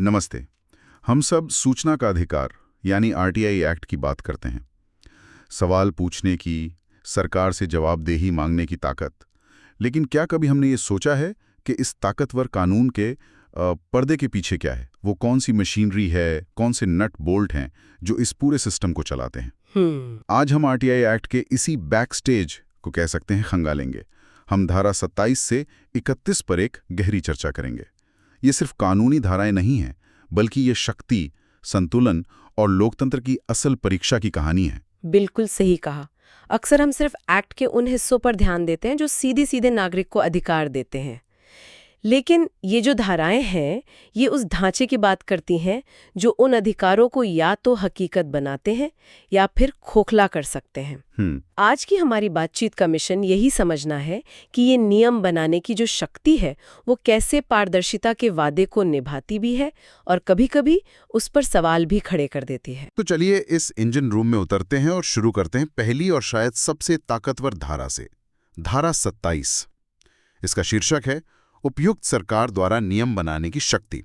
नमस्ते। हम सब सूचना का अधिकार यानी आरटीआई एक्ट की बात करते हैं। सवाल पूछने की, सरकार से जवाबदेही मांगने की ताकत। लेकिन क्या कभी हमने ये सोचा है कि इस ताकतवर कानून के पर्दे के पीछे क्या है? वो कौन सी मशीनरी है, कौन से नट बोल्ट हैं जो इस पूरे सिस्टम को चलाते हैं? आज हम आरटीआई एक्ट के इसी बैक स्टेज को कह सकते हैं खंगालेंगे। हम धारा 27 से 31 पर एक गहरी चर्चा करेंगे। ये सिर्फ कानूनी धाराएं नहीं हैं, बल्कि ये शक्ति, संतुलन और लोकतंत्र की असल परीक्षा की कहानी है। बिल्कुल सही कहा। अक्सर हम सिर्फ एक्ट के उन हिस्सों पर ध्यान देते हैं जो सीधे सीधे नागरिक को अधिकार देते हैं, लेकिन ये जो धाराएं हैं ये उस ढांचे की बात करती हैं जो उन अधिकारों को या तो हकीकत बनाते हैं या फिर खोखला कर सकते हैं। आज की हमारी बातचीत का मिशन यही समझना है कि ये नियम बनाने की जो शक्ति है वो कैसे पारदर्शिता के वादे को निभाती भी है और कभी-कभी उस पर सवाल भी खड़े कर देती है। तो चलिए इस इंजन रूम में उतरते हैं और शुरू करते हैं पहली और शायद सबसे ताकतवर धारा से, धारा 27। इसका शीर्षक है उपयुक्त सरकार द्वारा नियम बनाने की शक्ति।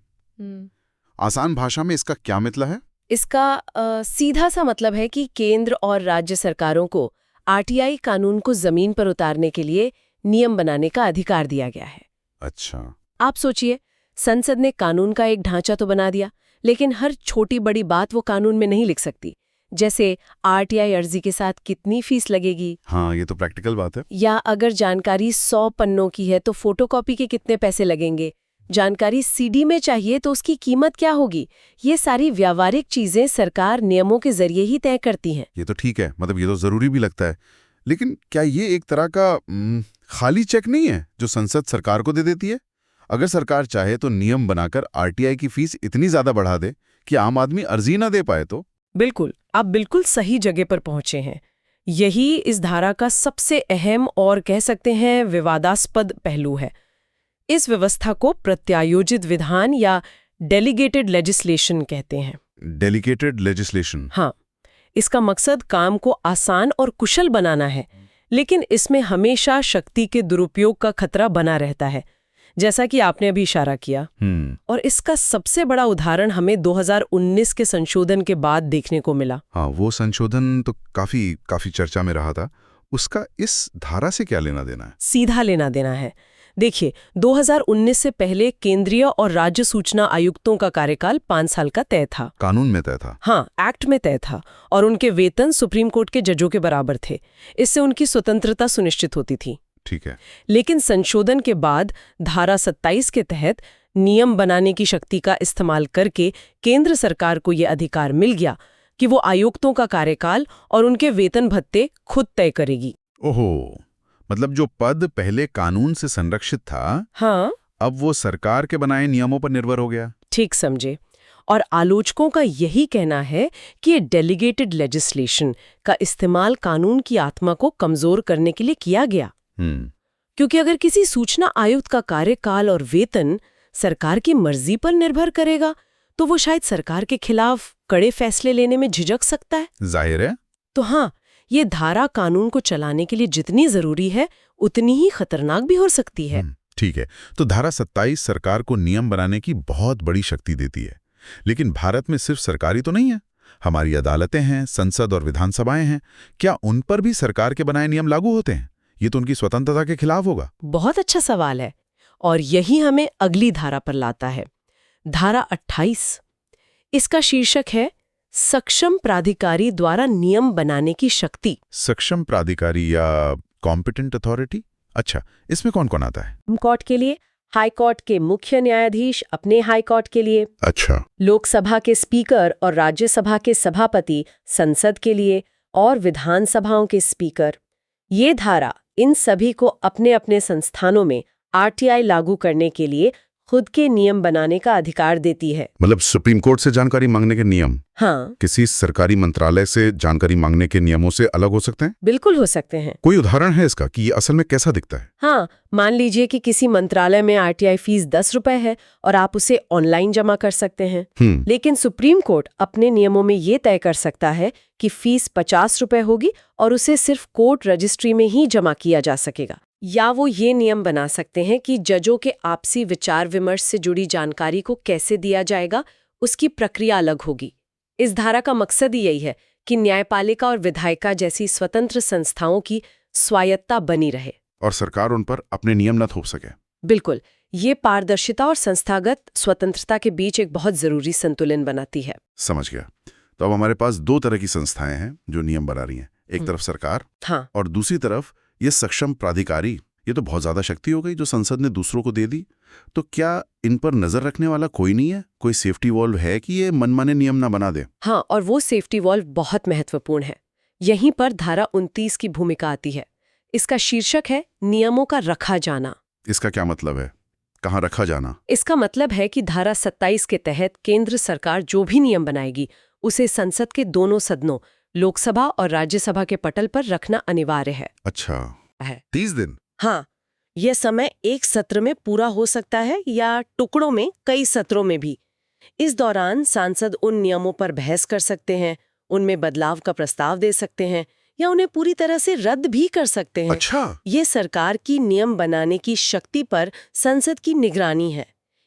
आसान भाषा में इसका क्या मतलब है? इसका सीधा सा मतलब है कि केंद्र और राज्य सरकारों को आरटीआई कानून को जमीन पर उतारने के लिए नियम बनाने का अधिकार दिया गया है। अच्छा। आप सोचिए, संसद ने कानून का एक ढांचा तो बना दिया, लेकिन हर छोटी बड़ी बात वो कानून में नहीं लिख सकती। जैसे आरटीआई अर्जी के साथ कितनी फीस लगेगी। हाँ, ये तो प्रैक्टिकल बात है। या अगर जानकारी 100 पन्नों की है तो फोटोकॉपी के कितने पैसे लगेंगे। जानकारी सीडी में चाहिए तो उसकी कीमत क्या होगी। ये सारी व्यावहारिक चीजें सरकार नियमों के जरिए ही तय करती हैं। ये तो ठीक है, मतलब ये तो जरूरी भी लगता है। लेकिन क्या ये एक तरह का खाली चेक नहीं है जो संसद सरकार को दे देती है? अगर सरकार चाहे तो नियम बनाकर आरटीआई की फीस इतनी ज्यादा बढ़ा दे कि आम आदमी अर्जी ना दे पाए तो? बिल्कुल, आप बिल्कुल सही जगह पर पहुंचे हैं। यही इस धारा का सबसे अहम और कह सकते हैं विवादास्पद पहलू है। इस व्यवस्था को प्रत्यायोजित विधान या डेलीगेटेड लेजिस्लेशन कहते हैं। Delegated legislation? हाँ, इसका मकसद काम को आसान और कुशल बनाना है, लेकिन इसमें हमेशा शक्ति के दुरुपयोग का खतरा बना रहता है, जैसा कि आपने अभी इशारा किया। और इसका सबसे बड़ा उदाहरण हमें 2019 के संशोधन के बाद देखने को मिला। हाँ, वो संशोधन तो काफी चर्चा में रहा था। उसका इस धारा से क्या लेना देना है? सीधा लेना देना है। देखिए, 2019 से पहले केंद्रीय और राज्य सूचना आयुक्तों का कार्यकाल 5 साल का तय था। कानून में तय था? हाँ, एक्ट में तय था। और उनके वेतन सुप्रीम कोर्ट के जजों के बराबर थे। इससे उनकी स्वतंत्रता सुनिश्चित होती थी। ठीक है। लेकिन संशोधन के बाद धारा 27 के तहत नियम बनाने की शक्ति का इस्तेमाल करके केंद्र सरकार को यह अधिकार मिल गया कि वो आयुक्तों का कार्यकाल और उनके वेतन भत्ते खुद तय करेगी। ओहो, मतलब जो पद पहले कानून से संरक्षित था, हाँ, अब वो सरकार के बनाए नियमों पर निर्भर हो गया। ठीक समझे। और आलोचकों का यही कहना है कि ये डेलीगेटेड लेजिस्लेशन का इस्तेमाल कानून की आत्मा को कमजोर करने के लिए किया गया। क्योंकि अगर किसी सूचना आयुक्त का कार्यकाल और वेतन सरकार की मर्जी पर निर्भर करेगा तो वो शायद सरकार के खिलाफ कड़े फैसले लेने में झिझक सकता है। जाहिर है। तो हाँ, ये धारा कानून को चलाने के लिए जितनी जरूरी है उतनी ही खतरनाक भी हो सकती है। ठीक है, तो धारा 27 सरकार को नियम बनाने की बहुत बड़ी शक्ति देती है। लेकिन भारत में सिर्फ सरकारी तो नहीं है, हमारी अदालतें हैं, संसद और विधानसभाएं हैं। क्या उन पर भी सरकार के बनाए नियम लागू होते हैं? ये तो उनकी स्वतंत्रता के खिलाफ होगा। बहुत अच्छा सवाल है, और यही हमें अगली धारा पर लाता है, धारा 28। इसका शीर्षक है सक्षम प्राधिकारी द्वारा नियम बनाने की शक्ति। सक्षम प्राधिकारी या कॉम्पिटेंट अथॉरिटी? अच्छा, इसमें कौन कौन आता है? कोर्ट के लिए हाई कोर्ट के मुख्य न्यायाधीश, अपने हाई कोर्ट के लिए। अच्छा। लोकसभा के स्पीकर और राज्यसभा के सभापति संसद के लिए, और विधानसभाओं के स्पीकर। ये धारा इन सभी को अपने अपने संस्थानों में आरटीआई लागू करने के लिए खुद के नियम बनाने का अधिकार देती है। मतलब सुप्रीम कोर्ट से जानकारी मांगने के नियम हाँ, किसी सरकारी मंत्रालय से जानकारी मांगने के नियमों से अलग हो सकते हैं? बिल्कुल हो सकते हैं। कोई उदाहरण है इसका कि ये असल में कैसा दिखता है? हाँ, मान लीजिए कि किसी मंत्रालय में आरटीआई फीस 10 रुपए है और आप उसे ऑनलाइन जमा कर सकते हैं। लेकिन सुप्रीम कोर्ट अपने नियमों में ये तय कर सकता है कि फीस 50 रुपए होगी और उसे सिर्फ कोर्ट रजिस्ट्री में ही जमा किया जा सकेगा। या वो ये नियम बना सकते हैं कि जजों के आपसी विचार विमर्श से जुड़ी जानकारी को कैसे दिया जाएगा, उसकी प्रक्रिया अलग होगी। इस धारा का मकसद ही यही है कि न्यायपालिका और विधायिका जैसी स्वतंत्र संस्थाओं की स्वायत्ता बनी रहे और सरकार उन पर अपने नियम न थोप सके। बिल्कुल, ये पारदर्शिता और संस्थागत स्वतंत्रता के बीच एक बहुत जरूरी संतुलन बनाती है। समझ गया। तो अब हमारे पास दो तरह की संस्थाएं हैं जो नियम बना रही हैं। एक तरफ सरकार, हाँ, और दूसरी तरफ ये सक्षम प्राधिकारी। ये तो बहुत ज्यादा शक्ति हो गई जो संसद ने दूसरों को दे दी। तो क्या इन पर नजर रखने वाला कोई नहीं है? कोई सेफ्टी वॉल्व है कि ये मनमाने नियम ना बना दे? हाँ, और वो सेफ्टी वॉल्व बहुत महत्वपूर्ण है। यहीं पर धारा 29 की भूमिका आती है। इसका शीर्षक है नियमों का रखा जाना। इसका क्या मतलब है? कहाँ रखा जाना? इसका मतलब है कि धारा 27 के तहत केंद्र सरकार जो भी नियम बनाएगी उसे संसद के दोनों सदनों, लोकसभा और राज्यसभा के पटल पर रखना अनिवार्य है। अच्छा, है 30 दिन? हाँ, यह समय एक सत्र में पूरा हो सकता है या टुकड़ों में कई सत्रों में भी। इस दौरान सांसद उन नियमों पर बहस कर सकते हैं, उनमें बदलाव का प्रस्ताव दे सकते हैं या उन्हें पूरी तरह से रद्द भी कर सकते हैं। अच्छा, ये सरकार की नियम बनाने की शक्ति पर संसद की निगरानी है।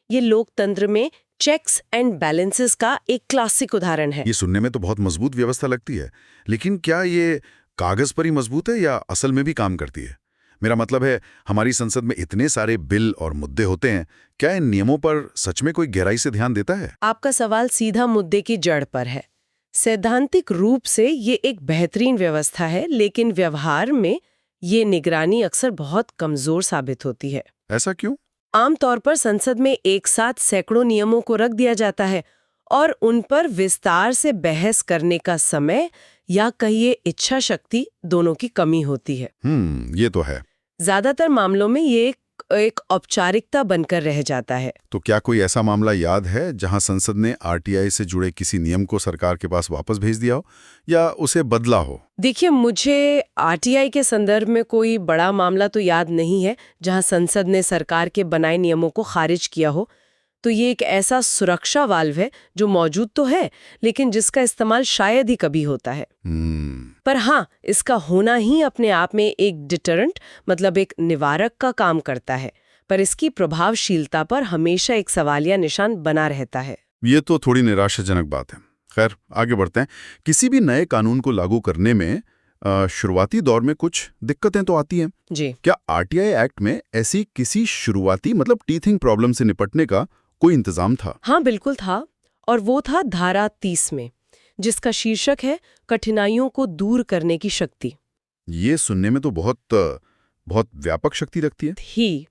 ये लोकतंत्र में चेक्स एंड बैलेंसेस का एक क्लासिक उदाहरण है। ये सुनने में तो बहुत मजबूत व्यवस्था लगती है, लेकिन क्या ये कागज पर ही मजबूत है या असल में भी काम करती है? मेरा मतलब है, हमारी संसद में इतने सारे बिल और मुद्दे होते हैं, क्या इन नियमों पर सच में कोई गहराई से ध्यान देता है? आपका सवाल सीधा मुद्दे की जड़ पर है। सैद्धांतिक रूप से ये एक बेहतरीन व्यवस्था है, लेकिन व्यवहार में ये निगरानी अक्सर बहुत कमजोर साबित होती है। ऐसा क्यों? आमतौर पर संसद में एक साथ सैकड़ों नियमों को रख दिया जाता है और उन पर विस्तार से बहस करने का समय या कहिए इच्छा शक्ति दोनों की कमी होती है। ये तो है। ज्यादातर मामलों में ये एक औपचारिकता बनकर रह जाता है। तो क्या कोई ऐसा मामला याद है जहां संसद ने आरटीआई से जुड़े किसी नियम को सरकार के पास वापस भेज दिया हो या उसे बदला हो? देखिए, मुझे आरटीआई के संदर्भ में कोई बड़ा मामला तो याद नहीं है जहां संसद ने सरकार के बनाए नियमों को खारिज किया हो। तो ये एक ऐसा सुरक्षा वाल्व है जो मौजूद तो है, लेकिन जिसका इस्तेमाल शायद ही कभी होता है। पर हाँ, इसका होना ही अपने आप में एक डिटरेंट, मतलब एक निवारक का काम करता है, पर इसकी प्रभावशीलता पर हमेशा एक सवालिया निशान बना रहता है। ये तो थोड़ी निराशाजनक बात है। खैर, आगे बढ़ते हैं। किसी भी नए कानून को लागू करने में शुरुआती दौर में कुछ दिक्कतें तो आती हैं जी। क्या आरटीआई एक्ट में ऐसी किसी शुरुआती, मतलब टीथिंग प्रॉब्लम से निपटने का कोई इंतजाम था? हाँ, बिल्कुल था, और वो था धारा 30 में, जिसका शीर्षक है कठिनाइयों को दूर करने की शक्ति। ये सुनने में तो बहुत व्यापक शक्ति लगती है। थी,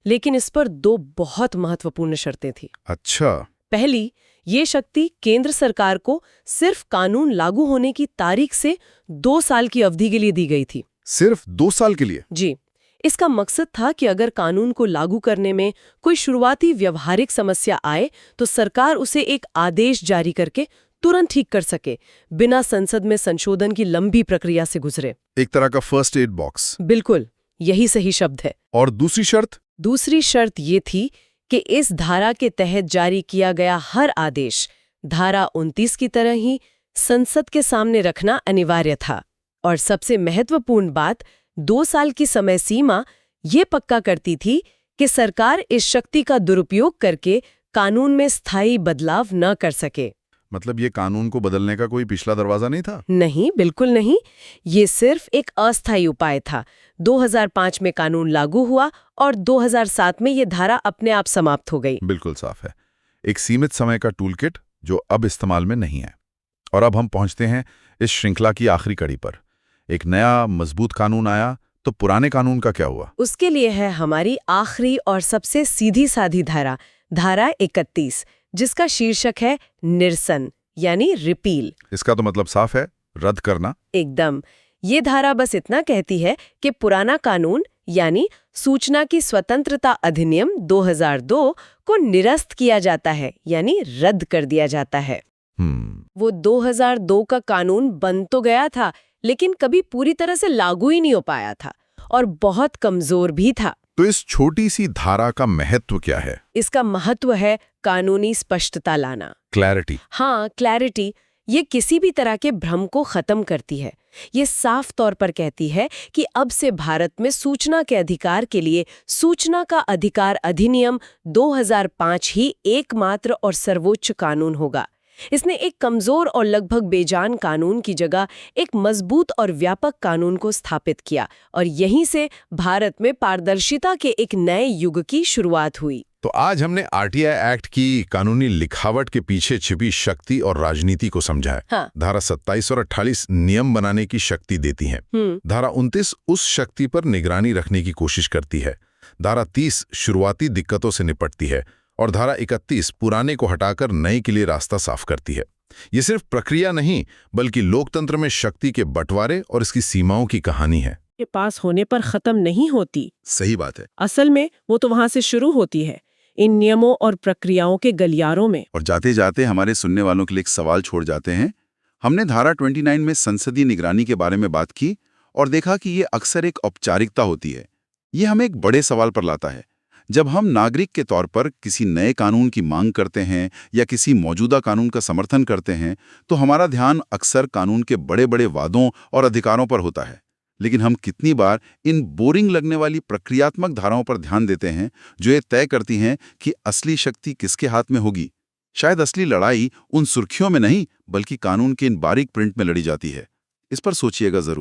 लेकिन इस पर दो बहुत महत्वपूर्ण शर्तें थी। अच्छा। पहली, ये शक्ति केंद्र सरकार को सिर्फ कानून लागू होने की तारीख से 2 साल की अवधि के लिए दी गई थी। सिर्फ 2 साल के लिए? जी। इसका मकसद था कि अगर कानून को लागू करने में कोई शुरुआती व्यवहारिक समस्या आए तो सरकार उसे एक आदेश जारी करके तुरंत ठीक कर सके, बिना संसद में संशोधन की लंबी प्रक्रिया से गुजरे। एक तरह का फर्स्ट एड बॉक्स। बिल्कुल, यही सही शब्द है। और दूसरी शर्त? दूसरी शर्त ये थी कि इस धारा के तहत जारी किया गया हर आदेश धारा 29 की तरह ही संसद के सामने रखना अनिवार्य था। और सबसे महत्वपूर्ण बात, 2 साल की समय सीमा ये पक्का करती थी कि सरकार इस शक्ति का दुरुपयोग करके कानून में स्थायी बदलाव न कर सके। मतलब ये कानून को बदलने का कोई पिछला दरवाजा नहीं था? नहीं, बिल्कुल नहीं। ये सिर्फ एक अस्थायी उपाय था। 2005 में कानून लागू हुआ और 2007 में ये धारा अपने आप समाप्त हो गई। बिल्कुल साफ है। एक सीमित समय का टूलकिट जो अब इस्तेमाल में नहीं है। और अब हम पहुंचते हैं इस श्रृंखला की आखिरी कड़ी पर। एक नया मजबूत कानून आया, तो पुराने कानून का क्या हुआ? उसके लिए है हमारी आखिरी और सबसे सीधी साधी धारा, धारा 31, जिसका शीर्षक है निरसन, यानी रिपील। इसका तो मतलब साफ है, रद्द करना। एकदम। ये धारा बस इतना कहती है कि पुराना कानून यानी सूचना की स्वतंत्रता अधिनियम 2002 को निरस्त किया जाता है, यानी रद्द कर दिया जाता है। वो 2002 का कानून बन तो गया था, लेकिन कभी पूरी तरह से लागू ही नहीं हो पाया था और बहुत कमजोर भी था। तो इस छोटी सी धारा का महत्व क्या है? इसका महत्व है कानूनी स्पष्टता लाना। क्लैरिटी। हाँ, क्लैरिटी। ये किसी भी तरह के भ्रम को खत्म करती है। ये साफ तौर पर कहती है कि अब से भारत में सूचना के अधिकार के लिए सूचना का अधिकार अधिनियम 2005 ही एकमात्र और सर्वोच्च कानून होगा। इसने एक कमजोर और लगभग बेजान कानून की जगह एक मजबूत और व्यापक कानून को स्थापित किया और यहीं से भारत में पारदर्शिता के एक नए युग की शुरुआत हुई। तो आज हमने आरटीआई एक्ट की कानूनी लिखावट के पीछे छिपी शक्ति और राजनीति को समझा है। हाँ। धारा 27 और 28 नियम बनाने की शक्ति देती हैं। धारा 29 उस शक्ति पर निगरानी रखने की कोशिश करती है। धारा 30 शुरुआती दिक्कतों से निपटती है और धारा 31 पुराने को हटाकर नए के लिए रास्ता साफ करती है। ये सिर्फ प्रक्रिया नहीं बल्कि लोकतंत्र में शक्ति के बंटवारे और इसकी सीमाओं की कहानी है। के पास होने पर खत्म नहीं होती। सही बात है। असल में वो तो वहां से शुरू होती है, इन नियमों और प्रक्रियाओं के गलियारों में। और जाते जाते हमारे सुनने वालों के लिए एक सवाल छोड़ जाते हैं। हमने धारा 29 में संसदीय निगरानी के बारे में बात की और देखा कि ये अक्सर एक औपचारिकता होती है। ये हमें एक बड़े सवाल पर लाता है। जब हम नागरिक के तौर पर किसी नए कानून की मांग करते हैं या किसी मौजूदा कानून का समर्थन करते हैं तो हमारा ध्यान अक्सर कानून के बड़े बड़े वादों और अधिकारों पर होता है। लेकिन हम कितनी बार इन बोरिंग लगने वाली प्रक्रियात्मक धाराओं पर ध्यान देते हैं जो ये तय करती हैं कि असली शक्ति किसके हाथ में होगी। शायद असली लड़ाई उन सुर्खियों में नहीं बल्कि कानून के इन बारीक प्रिंट में लड़ी जाती है। इस पर सोचिएगा जरूर।